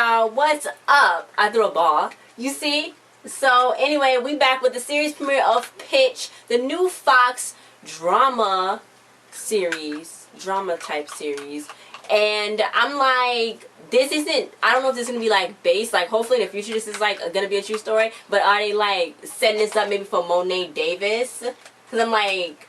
y'all, what's up? I threw a ball. You see? So anyway, we back with the series premiere of Pitch, the new Fox drama type series. And I'm like, this isn't, I don't know if this is going to be like based, like hopefully in the future this is like going to be a true story, but are they like setting this up maybe for Monet Davis? Because I'm like,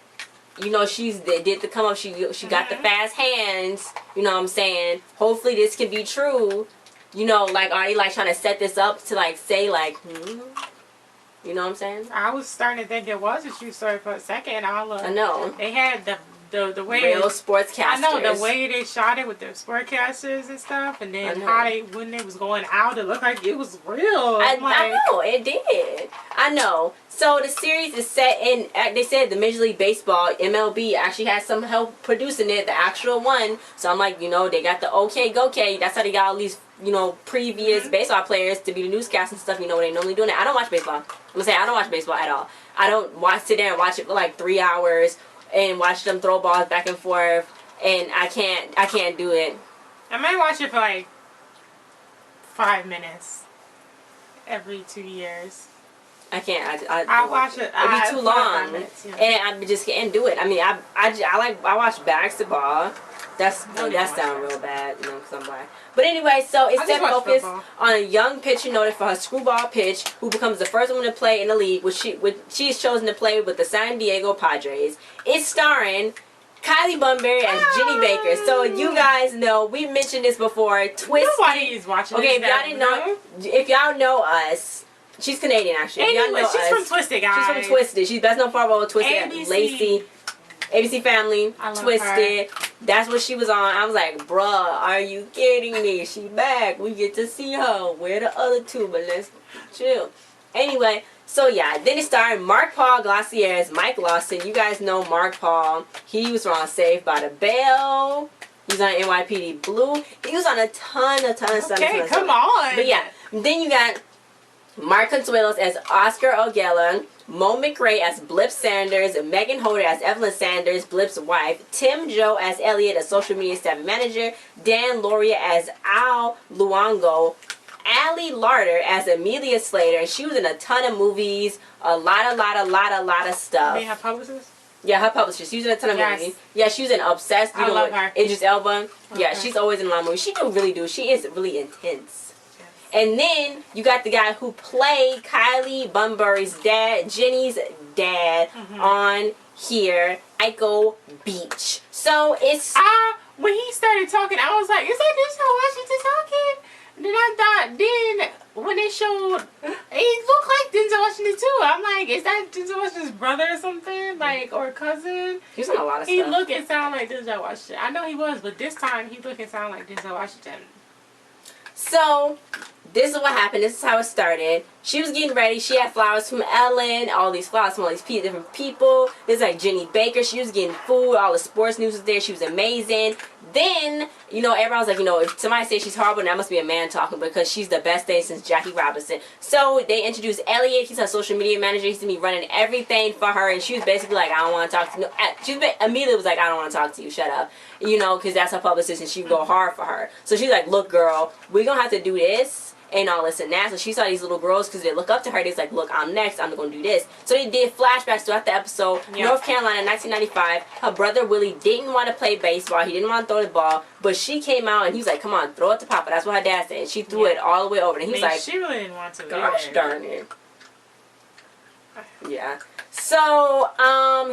you know, they did the come up, she got the fast hands, you know what I'm saying? Hopefully this can be true. You know, like, are they like trying to set this up to like say like, you know what I'm saying? I was starting to think it was a true story for a second. I know. They had the way real sportscasters. I know the way they shot it with the sportscasters and stuff, and then how when they was going out, it looked like it was real. I know it did. I know. So the series is set in. They said the Major League Baseball MLB actually has some help producing it, the actual one. So I'm like, you know, they got the OK. That's how they got all these, you know, previous baseball players to be the newscast and stuff. You know what they normally doing it. I don't watch baseball. I'm gonna say I don't watch baseball at all. I don't sit there and watch it for like 3 hours and watch them throw balls back and forth, and I can't do it. I might watch it for like 5 minutes every 2 years. I can't. I'll watch it. It'd be too long, minutes, yeah. and I just can't do it. I mean, I watch basketball. That's sound real bad, you know, because I'm black. But anyway, so it's set focus on a young pitcher noted for her screwball pitch, who becomes the first woman to play in the league, which she is chosen to play with the San Diego Padres. It's starring Kylie Bunbury as Ginny Baker. So you guys know, we mentioned this before. Twisted. Nobody is watching. Okay, if y'all didn't know, if y'all know us. She's Canadian, actually. Anyway, she's from Twisted, guys. She's from Twisted. She's best known for her role Twisted. Lacey. ABC Family, Twisted. That's what she was on. I was like, bruh, are you kidding me? She back. We get to see her. Where the other two? But let's chill. Anyway, so yeah. Then it starred Mark Paul Glossier as Mike Lawson. You guys know Mark Paul. He was on Saved by the Bell. He was on NYPD Blue. He was on a ton of stuff. Okay, come on. But yeah. Then you got Mark Consuelos as Oscar Ogella, Mo McRae as Blip Sanders, Megan Holder as Evelyn Sanders, Blip's wife, Tim Joe as Elliot, a social media staff manager, Dan Loria as Al Luongo, Allie Larder as Amelia Slater. She was in a ton of movies, a lot of stuff. They have publicists? Yeah, her publisher. She was in a ton of movies. Yeah, she was in Obsessed. I love her. Idris Elba. Okay. Yeah, she's always in a lot of movies. She is really intense. And then you got the guy who played Kylie Bunbury's dad, Jenny's dad, on here, Michael Beach. So it's when he started talking, I was like, is that Denzel Washington talking? And then I thought, when they showed, he looked like Denzel Washington too. I'm like, is that Denzel Washington's brother or something, like, or cousin? He's on a lot of stuff. He looked and sound like Denzel Washington. I know he was, but this time he looked and sound like Denzel Washington. So this is what happened. This is how it started. She was getting ready. She had flowers from Ellen. All these flowers from all these different people. There's like Ginny Baker. She was getting food. All the sports news was there. She was amazing. Then, you know, everyone was like, you know, if somebody says she's horrible, that must be a man talking, because she's the best thing since Jackie Robinson. So they introduced Elliot. He's her social media manager. He's going to be running everything for her. And she was basically like, I don't want to talk to you. Amelia was like, I don't want to talk to you. Shut up. You know, because that's her publicist and she would go hard for her. So she's like, look, girl, we're going to have to do this and all this and that. So she saw these little girls, because they look up to her. They're like, look, I'm next. I'm going to do this. So they did flashbacks throughout the episode. Yep. North Carolina, 1995. Her brother Willie didn't want to play baseball. He didn't want to throw the ball. But she came out and he was like, come on, throw it to Papa. That's what her dad said. She threw it all the way over. And he was like, she really didn't want to. Gosh darn it. Yeah. So,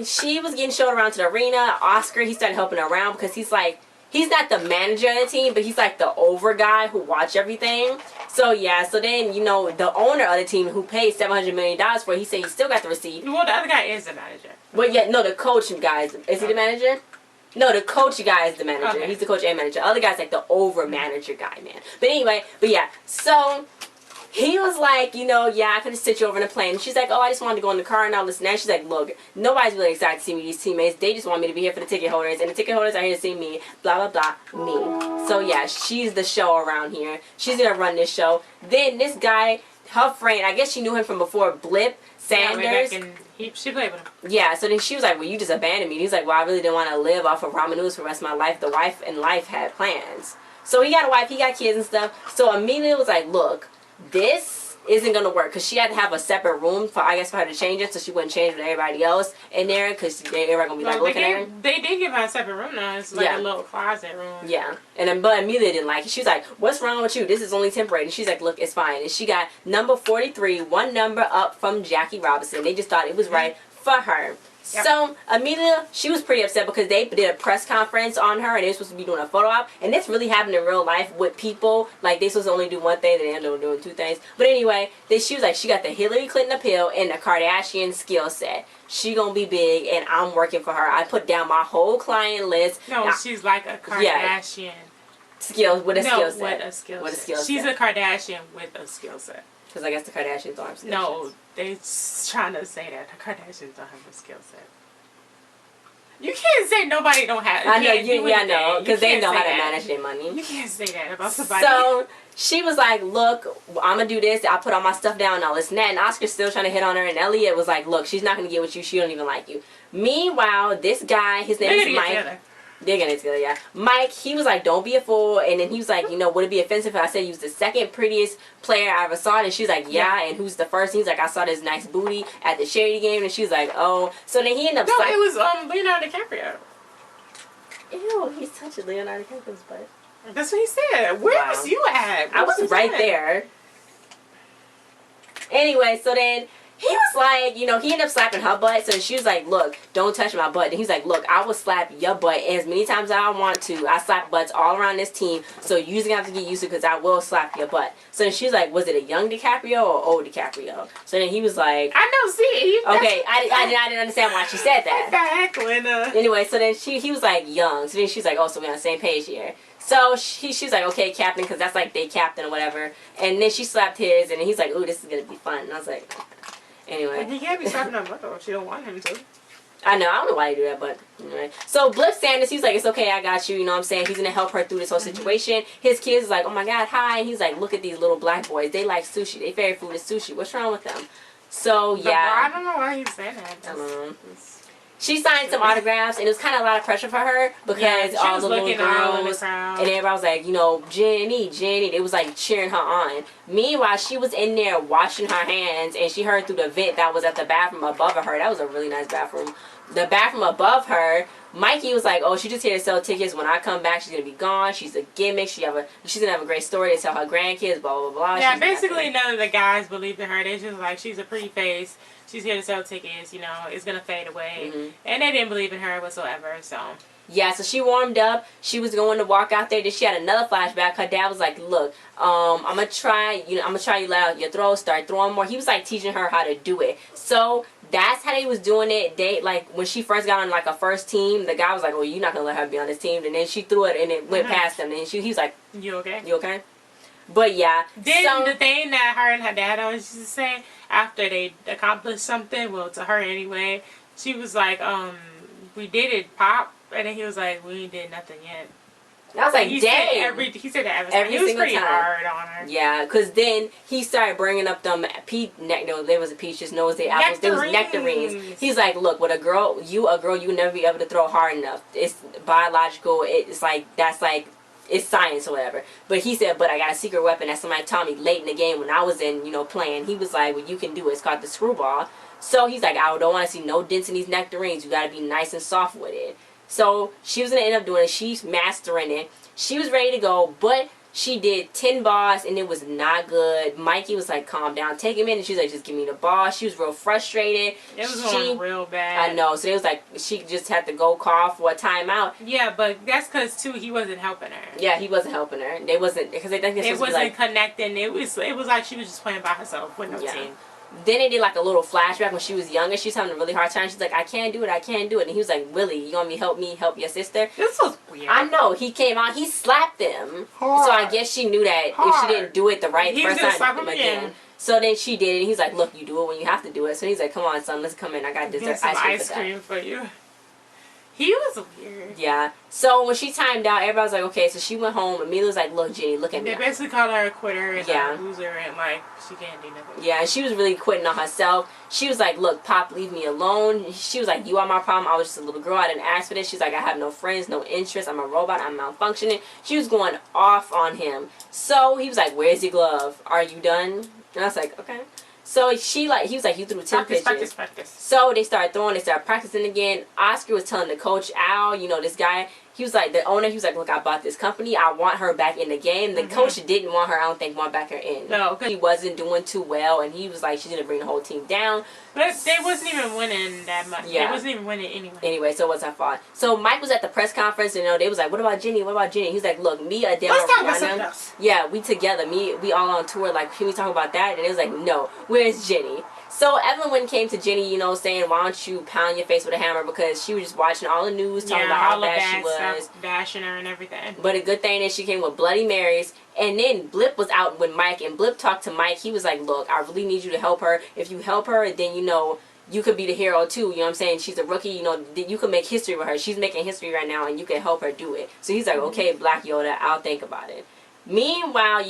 she was getting showed around to the arena. Oscar, he started helping her around because he's like, he's not the manager of the team, but he's like the over guy who watch everything. So yeah, so then, you know, the owner of the team who paid $700 million for it, he said he still got the receipt. Well, the other guy is the manager. But yeah, no, the coach guy is he the manager? No, the coach guy is the manager. Okay. He's the coach and manager. The other guy's like the over manager guy, man. But anyway, but yeah, so he was like, you know, yeah, I could have sent you over in a plane. And she's like, oh, I just wanted to go in the car and all this and that. She's like, look, nobody's really excited to see me, these teammates. They just want me to be here for the ticket holders. And the ticket holders are here to see me. Blah, blah, blah. Me. So, yeah, she's the show around here. She's going to run this show. Then this guy, her friend, I guess she knew him from before, Blip Sanders. Yeah, she played with him. Yeah, so then she was like, well, you just abandoned me. And he's like, well, I really didn't want to live off of ramen noodles for the rest of my life. The wife and life had plans. So he got a wife, he got kids and stuff. So Amelia was like, look, this isn't gonna work, because she had to have a separate room for, I guess, for her to change it, so she wouldn't change with everybody else in there, because everybody gonna be like looking at her. They did give her a separate room now. It's like a little closet room. Yeah, and then but Amelia didn't like it. She was like, "What's wrong with you? This is only temporary." And she's like, "Look, it's fine." And she got number 43, one number up from Jackie Robinson. They just thought it was right for her. Yep. So Amelia, she was pretty upset because they did a press conference on her, and they were supposed to be doing a photo op, and this really happened in real life with people. Like, they supposed to only do one thing, and they ended up doing two things. But anyway, she was like, she got the Hillary Clinton appeal and the Kardashian skill set. She gonna be big, and I'm working for her. I put down my whole client list. No, she's like a Kardashian. Skill with a skill set. With a skill set. She's a Kardashian with a skill set. Because I guess the Kardashians don't have skill No, they're trying to say that the Kardashians don't have a skill set. You can't say nobody don't have. I know, I know, because they know how to manage their money. You can't say that about somebody. So she was like, "Look, I'm gonna do this. I put all my stuff down and all this and that." And Oscar's still trying to hit on her, and Elliot was like, "Look, she's not gonna get with you. She don't even like you." Meanwhile, this guy, his name is Mike. They're getting it together, yeah. Mike, he was like, "Don't be a fool." And then he was like, would it be offensive if I said he was the second prettiest player I ever saw? And she's like, yeah. And who's the first? And he's like, I saw this nice booty at the charity game. And she's like, oh. So then he ended up... No, it was Leonardo DiCaprio. Ew, he's touching Leonardo DiCaprio's butt. That's what he said. Where was you at? I was right there. Anyway, so then... he was like, he ended up slapping her butt. So she was like, look, don't touch my butt. And he's like, look, I will slap your butt as many times as I want to. I slap butts all around this team. So you're just going to have to get used to it, because I will slap your butt. So then she was like, was it a young DiCaprio or old DiCaprio? So then he was like... I know, see. Okay, I didn't understand why she said that. Anyway, so then he was like, young. So then she's like, oh, so we're on the same page here. So she's like, okay, captain, because that's like they captain or whatever. And then she slapped his, and then he's like, ooh, this is going to be fun. And I was like... Anyway. He can't be slapping her butt though. She don't want him to. I know. I don't know why you do that, but anyway. So Blip Sanders, he's like, it's okay, I got you. You know what I'm saying? He's going to help her through this whole situation. His kids is like, oh my God, hi. And he's like, look at these little black boys. They like sushi. Their favorite food is sushi. What's wrong with them? So, yeah. I don't know why he's saying that. I don't know. She signed some autographs, and it was kind of a lot of pressure for her because all the little girls and everybody was like, Ginny. It was like cheering her on. Meanwhile, she was in there washing her hands, and she heard through the vent that was at the bathroom above her. That was a really nice bathroom. The bathroom above her, Mikey was like, oh, she's just here to sell tickets. When I come back, she's going to be gone. She's a gimmick. She's going to have a great story to tell her grandkids, blah, blah, blah. Yeah, basically none of the guys believed in her. They just like, she's a pretty face. She's here to sell tickets, it's going to fade away. Mm-hmm. And they didn't believe in her whatsoever, so. Yeah, so she warmed up. She was going to walk out there. Then she had another flashback. Her dad was like, look, I'm going to try, you let out your throw, start throwing more. He was like teaching her how to do it. So that's how they was doing it. They, like, when she first got on, like, a first team, the guy was like, oh, you're not going to let her be on this team. And then she threw it, and it went past him. And he was like, you okay? You okay? But yeah. Then the thing that her and her dad always used to say after they accomplished something, well, to her anyway, she was like, we did it, Pop. And then he was like, we ain't did nothing yet. I was like, dang. He said that every single time. He was pretty hard on her. Yeah, because then he started bringing up them there was a peaches, nose, they apples, there was nectarines. He's like, look, with a girl, you would never be able to throw hard enough. It's biological. It's like, that's like, it's science or whatever. But he said, but I got a secret weapon that somebody taught me late in the game when I was in, playing. He was like, well, you can do it. It's called the screwball. So he's like, I don't want to see no dents in these nectarines. You got to be nice and soft with it. So she was going to end up doing it. She's mastering it. She was ready to go, but she did 10 bars and it was not good. Mikey was like, calm down, take him in. And she was like, just give me the ball. She was real frustrated. It was going real bad. I know. So it was like, she just had to go call for a timeout. Yeah, but that's because, too, he wasn't helping her. Yeah, he wasn't helping her. They wasn't, because they think it wasn't connecting. It was like she was just playing by herself with no team. Then they did like a little flashback when she was younger. She was having a really hard time. She's like, I can't do it. And he was like, Willie, you want me to help your sister? This was weird. I know. He came out. He slapped him. Hard. So I guess she knew that if she didn't do it the right first time, slap him again. So then she did it. And he's like, look, you do it when you have to do it. So he's like, come on, son, let's come in. I got dessert ice cream for you. He was weird. Yeah. So when she timed out, everybody was like, okay. So she went home, and Mila was like, look, Ginny, look at me. They basically called her a quitter and a loser, and like she can't do nothing. Yeah, and she was really quitting on herself. She was like, look, Pop, leave me alone. She was like, you are my problem. I was just a little girl. I didn't ask for this. She's like, I have no friends, no interest. I'm a robot. I'm malfunctioning. She was going off on him. So he was like, where's your glove? Are you done? And I was like, okay. So he was like, you threw 10 pitches. Practice. So they started throwing, they started practicing again. Oscar was telling the coach, Al, this guy, he was like, the owner, he was like, look, I bought this company. I want her back in the game. The coach didn't want her, I don't think, want back her in. No. He wasn't doing too well, and he was like, she's going to bring the whole team down. But they wasn't even winning that much. Yeah. They wasn't even winning anyway. Anyway, so it was her fault. So Mike was at the press conference, and they was like, what about Ginny? What about Ginny? He was like, look, me, Adele, Let's talk about Rihanna, something else. yeah, we together. We all on tour. Like, can we talk about that? And it was like, no, where's Ginny? So Evelyn went and came to Ginny, saying, why don't you pound your face with a hammer? Because she was just watching all the news, talking about how bad she was. Bashing her and everything. But a good thing is she came with Bloody Marys. And then Blip was out with Mike, and Blip talked to Mike. He was like, look, I really need you to help her. If you help her, then, you could be the hero too. You know what I'm saying? She's a rookie. You can make history with her. She's making history right now, and you can help her do it. So he's like, okay, Black Yoda, I'll think about it. Meanwhile,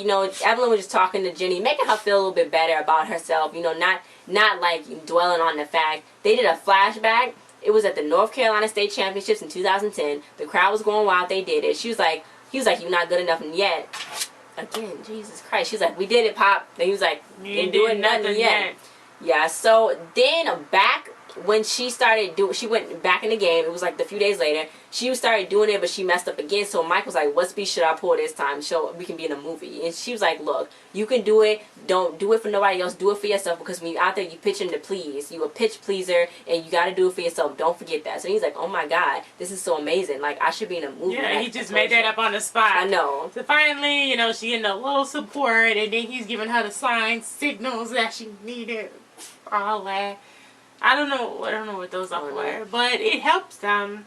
Evelyn was just talking to Ginny, making her feel a little bit better about herself. Not like dwelling on the fact. They did a flashback. It was at the North Carolina State Championships in 2010. The crowd was going wild. They did it. He was like, you're not good enough yet. Again, Jesus Christ. She's like, we did it, Pop. And he was like, you ain't doing nothing yet. Yeah, so then back when she went back in the game, it was like a few days later, she started doing it, but she messed up again. So Mike was like, what speech should I pull this time so we can be in a movie? And she was like, look, you can do it. Don't do it for nobody else. Do it for yourself, because when you're out there, you pitching to please. You a pitch pleaser, and you got to do it for yourself. Don't forget that. So he's like, oh my God, this is so amazing. Like, I should be in a movie. Yeah, he just made that up on the spot. I know. So finally, she getting a little support, and then he's giving her the signs, signals that she needed. All that. I don't know what those are for, but it helps them.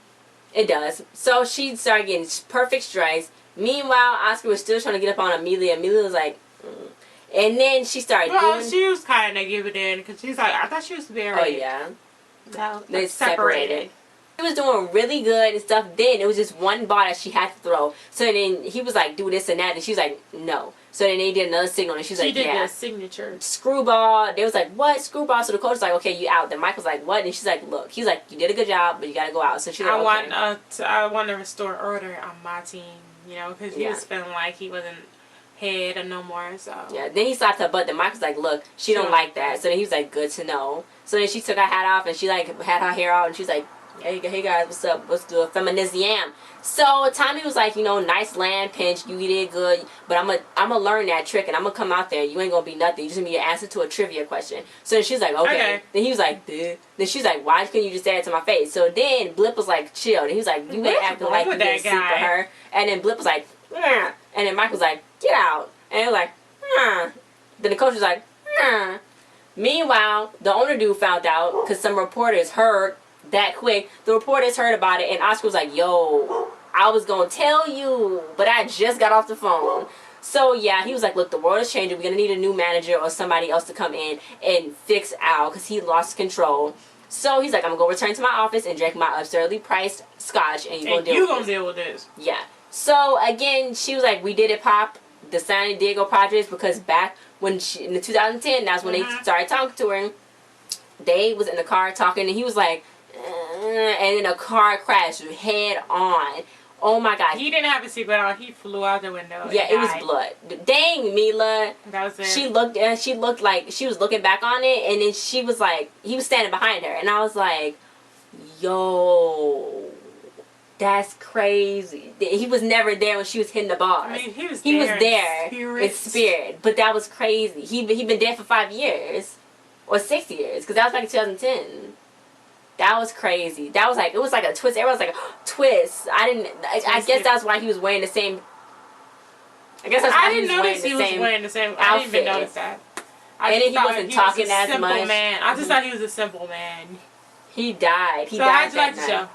It does. So she started getting perfect strikes. Meanwhile, Oscar was still trying to get up on Amelia. Amelia was like, and then she started she was kind of giving in, because she's like, I thought she was very... Oh, yeah. No, they separated. He was doing really good and stuff. Then it was just one ball that she had to throw. So then he was like, do this and that. And she was like, no. So then they did another signal, and she was like, yeah. She did the signature. Screwball. They was like, what? Screwball. So the coach was like, okay, you out. Then Mike was like, what? And she's like, look. He's like, you did a good job, but you got to go out. So she's like, okay. I want to restore order on my team, because he was feeling like he wasn't head or no more, so. Yeah, then he slapped her butt. Then Mike was like, look, she don't like that. So then he was like, good to know. So then she took her hat off, and she like had her hair out, and she was like, hey guys, what's up? What's good? Feminism. So Tommy was like, nice land pinch, you did good, but I'm gonna learn that trick, and I'm gonna come out there. You ain't gonna be nothing. You just gonna be an answer to a trivia question. So then she's like, okay. Then he was like, duh. Then she's like, why couldn't you just say it to my face? So then Blip was like, chill. And he was like, you ain't acting like you didn't sleep with her. And then Blip was like, nah. And then Mike was like, get out. And he was like, nah. Then the coach was like, nah. Meanwhile, the owner dude found out, because some reporters heard that quick. The reporters heard about it, and Oscar was like, yo, I was gonna tell you, but I just got off the phone. So yeah, he was like, look, the world is changing. We're gonna need a new manager or somebody else to come in and fix Al, because he lost control. So he's like, I'm gonna go return to my office and drink my absurdly priced scotch, and you're gonna deal with this. Yeah. So again, she was like, we did it, Pop. The San Diego Padres, because back when in the 2010, that's when they started talking to her. They was in the car talking, and he was like, and then a car crashed head on. Oh my God. He didn't have a seatbelt on. He flew out the window. Yeah, it was blood. Dang, Mila. That was it. She looked like she was looking back on it, and then she was like, he was standing behind her, and I was like, yo, that's crazy. He was never there when she was hitting the bars. I mean, he was there in spirit, but that was crazy. He been dead for 5 years or 6 years, because that was back in 2010. That was crazy. That was like, it was like a twist. Everyone was like, twist. I guess that's why he was wearing the same. I guess that's why he was wearing the same outfit. I didn't even notice that. And then he wasn't talking as much. Man. I just thought he was a simple man. He died. He died. How'd you like the show?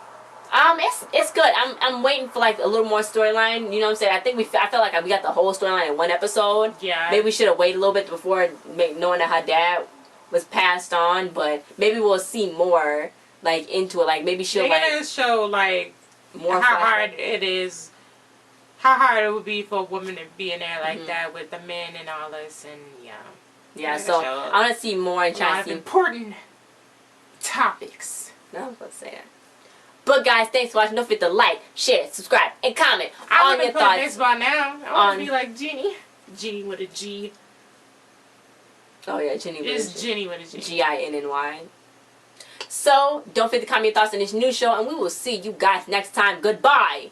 It's good. I'm waiting for like a little more storyline. You know what I'm saying? I felt like we got the whole storyline in one episode. Yeah. Maybe we should have waited a little bit before knowing that her dad was passed on, but maybe we'll see more like into it. Like maybe she'll They're like gonna show like more how flashback. hard it is. How hard it would be for a woman to be in there like Mhm. that with the men and all this, and yeah. Yeah, They're so gonna show I want to see more and a try lot to of see. important topics. No, I was about to say that. But guys, thanks for watching. Don't forget to like, share, subscribe, and comment I on would your have put thoughts. this by now. I on- want to be like Ginny. Ginny with a G. Oh yeah, Ginny with It's a G. Ginny with a G. Ginny. So don't forget to comment your thoughts on this new show, and we will see you guys next time. Goodbye.